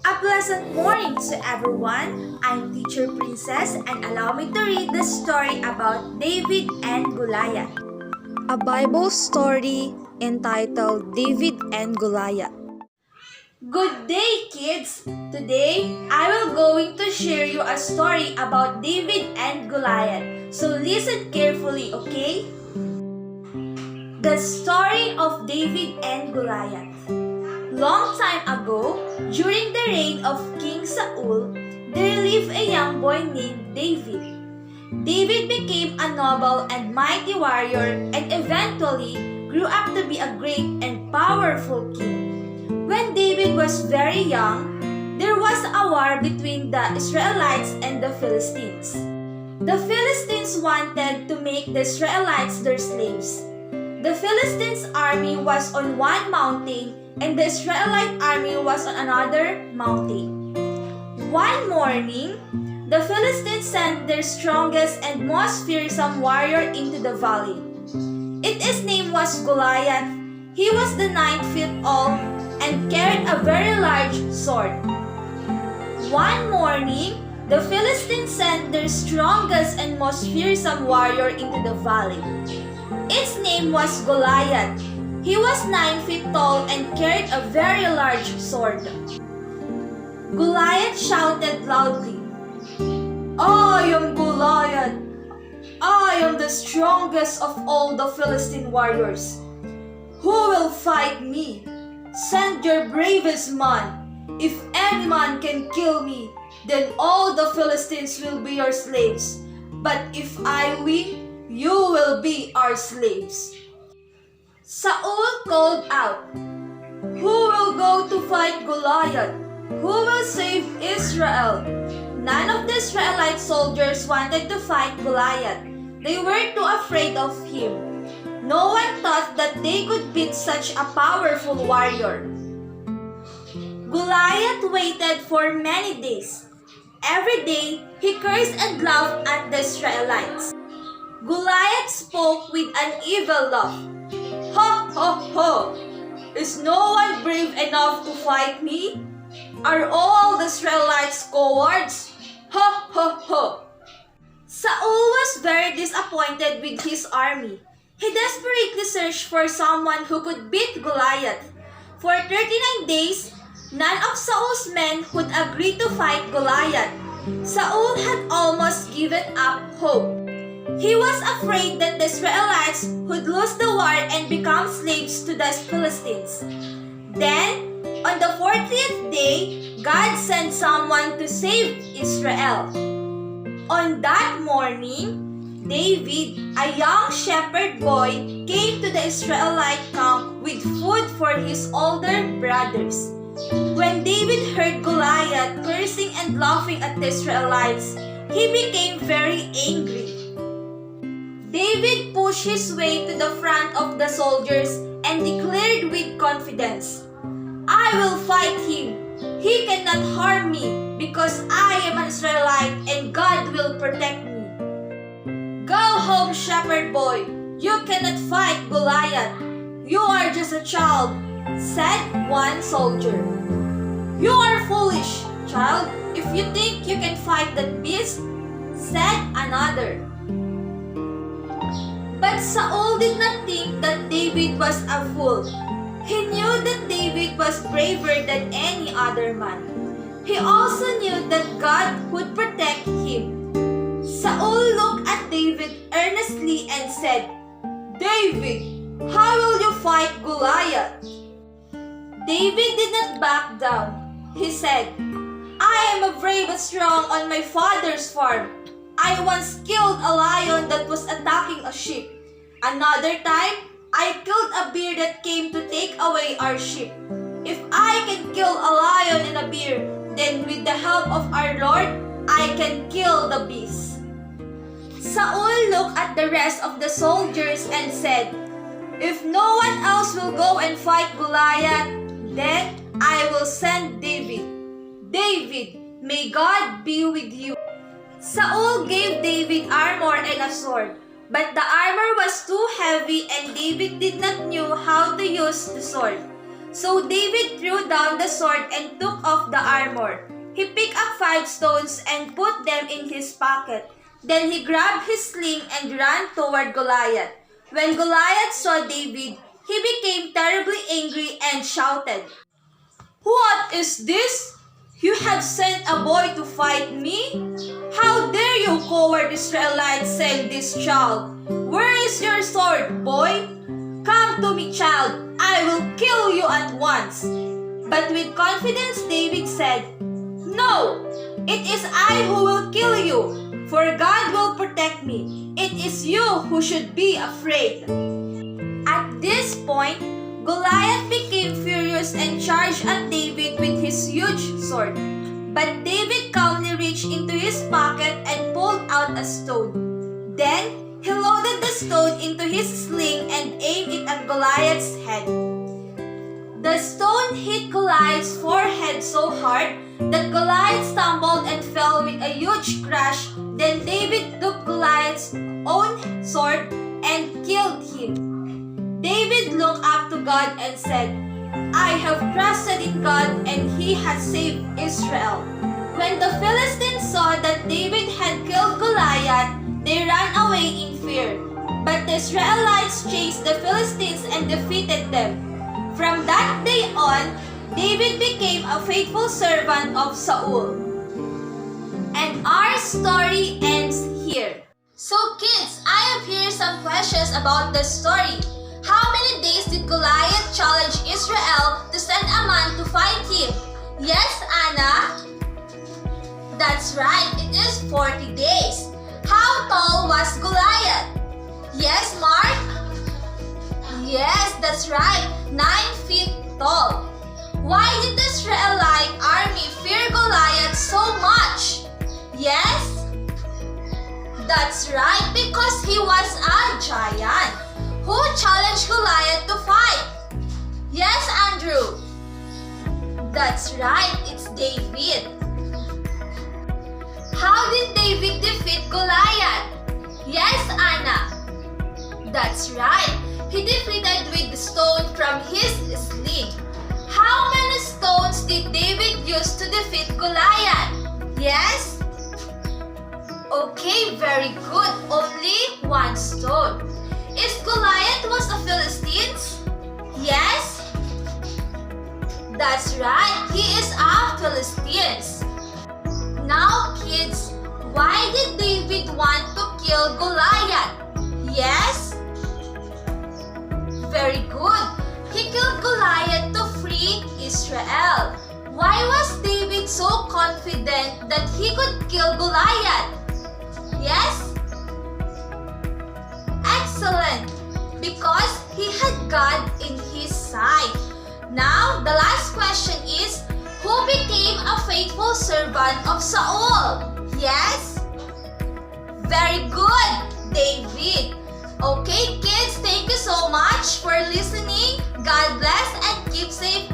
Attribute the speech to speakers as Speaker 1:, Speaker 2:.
Speaker 1: A pleasant morning to everyone. I'm Teacher Princess and allow me to read the story about David and Goliath. A Bible story entitled David and Goliath. Good day, kids! Today, I will going to share you a story about David and Goliath. So listen carefully, okay? The story of David and Goliath. Long time ago, during the reign of King Saul, there lived a young boy named David. David became a noble and mighty warrior and eventually grew up to be a great and powerful king. When David was very young, there was a war between the Israelites and the Philistines. The Philistines wanted to make the Israelites their slaves. The Philistines' army was on one mountain and the Israelite army was on another mountain. One morning, the Philistines sent their strongest and most fearsome warrior into the valley. His name was Goliath. He was 9 feet tall and carried a very large sword. One morning, the Philistines sent their strongest and most fearsome warrior into the valley. Its name was Goliath. He was 9 feet tall and carried a very large sword. Goliath shouted loudly, "I am Goliath! I am the strongest of all the Philistine warriors. Who will fight me? Send your bravest man. If any man can kill me, then all the Philistines will be your slaves. But if I win, you will be our slaves." Saul called out, "Who will go to fight Goliath? Who will save Israel?" None of the Israelite soldiers wanted to fight Goliath. They were too afraid of him. No one thought that they could beat such a powerful warrior. Goliath waited for many days. Every day, he cursed and laughed at the Israelites. Goliath spoke with an evil laugh. "Ha ha ha! Is no one brave enough to fight me? Are all the Israelites cowards? Ha ha ha!" Saul was very disappointed with his army. He desperately searched for someone who could beat Goliath. For 39 days, none of Saul's men would agree to fight Goliath. Saul had almost given up hope. He was afraid that the Israelites would lose the war and become slaves to the Philistines. Then, on the 40th day, God sent someone to save Israel. On that morning, David, a young shepherd boy, came to the Israelite camp with food for his older brothers. When David heard Goliath cursing and laughing at the Israelites, he became very angry. David pushed his way to the front of the soldiers and declared with confidence, "I will fight him. He cannot harm me because I am an Israelite and God will protect me." "Go home, shepherd boy. You cannot fight Goliath. You are just a child," said one soldier. "You are foolish, child, if you think you can fight that beast," said another. But Saul did not think that David was a fool. He knew that David was braver than any other man. He also knew that God would protect him. Saul looked at David earnestly and said, "David, how will you fight Goliath?" David did not back down. He said, "I am brave and strong on my father's farm. I once killed a lion that was attacking a sheep. Another time, I killed a bear that came to take away our sheep. If I can kill a lion and a bear, then with the help of our Lord, I can kill the beast." Saul looked at the rest of the soldiers and said, "If no one else will go and fight Goliath, then I will send David. David, may God be with you." Saul gave David armor and a sword, but the armor was too heavy and David did not know how to use the sword. So David threw down the sword and took off the armor. He picked up 5 stones and put them in his pocket. Then he grabbed his sling and ran toward Goliath. When Goliath saw David, he became terribly angry and shouted, "What is this? You have sent a boy to fight me? How dare you, coward Israelites, send this child? Where is your sword, boy? Come to me, child. I will kill you at once." But with confidence, David said, "No, it is I who will kill you, for God will protect me. It is you who should be afraid." At this point, Goliath became furious and charged at David with his huge sword. But David calmly reached into his pocket and pulled out a stone. Then he loaded the stone into his sling and aimed it at Goliath's head. The stone hit Goliath's forehead so hard that Goliath stumbled and fell with a huge crash. Then David took Goliath's own sword and killed him. David looked up to God and said, "I have trusted in God and He has saved Israel." When the Philistines saw that David had killed Goliath, they ran away in fear. But the Israelites chased the Philistines and defeated them. From that day on, David became a faithful servant of Saul. And our story ends here. So kids, I have here some questions about the story. How many days did Goliath challenge Israel to send a man to fight him? Yes, Anna? That's right, it is 40 days. How tall was Goliath? Yes, Mark? Yes, that's right, 9 feet tall. Why did the Israelite army fear Goliath so much? Yes? That's right, because he was a giant. Who challenged Goliath to fight? Yes, Andrew. That's right, it's David. How did David defeat Goliath? Yes, Anna. That's right, he defeated with the stone from his sling. How many stones did David use to defeat Goliath? Yes? Okay, very good. Only 1 stone. Is Goliath was a Philistine? Yes? That's right, he is a Philistine. Now kids, why did David want to kill Goliath? Yes? Very good. He killed Goliath to free Israel. Why was David so confident that he could kill Goliath? Yes? Excellent! Because he had God in his side. Now, the last question is, who became a faithful servant of Saul? Yes? Very good, David. Okay, kids, thank you so much for listening. God bless and keep safe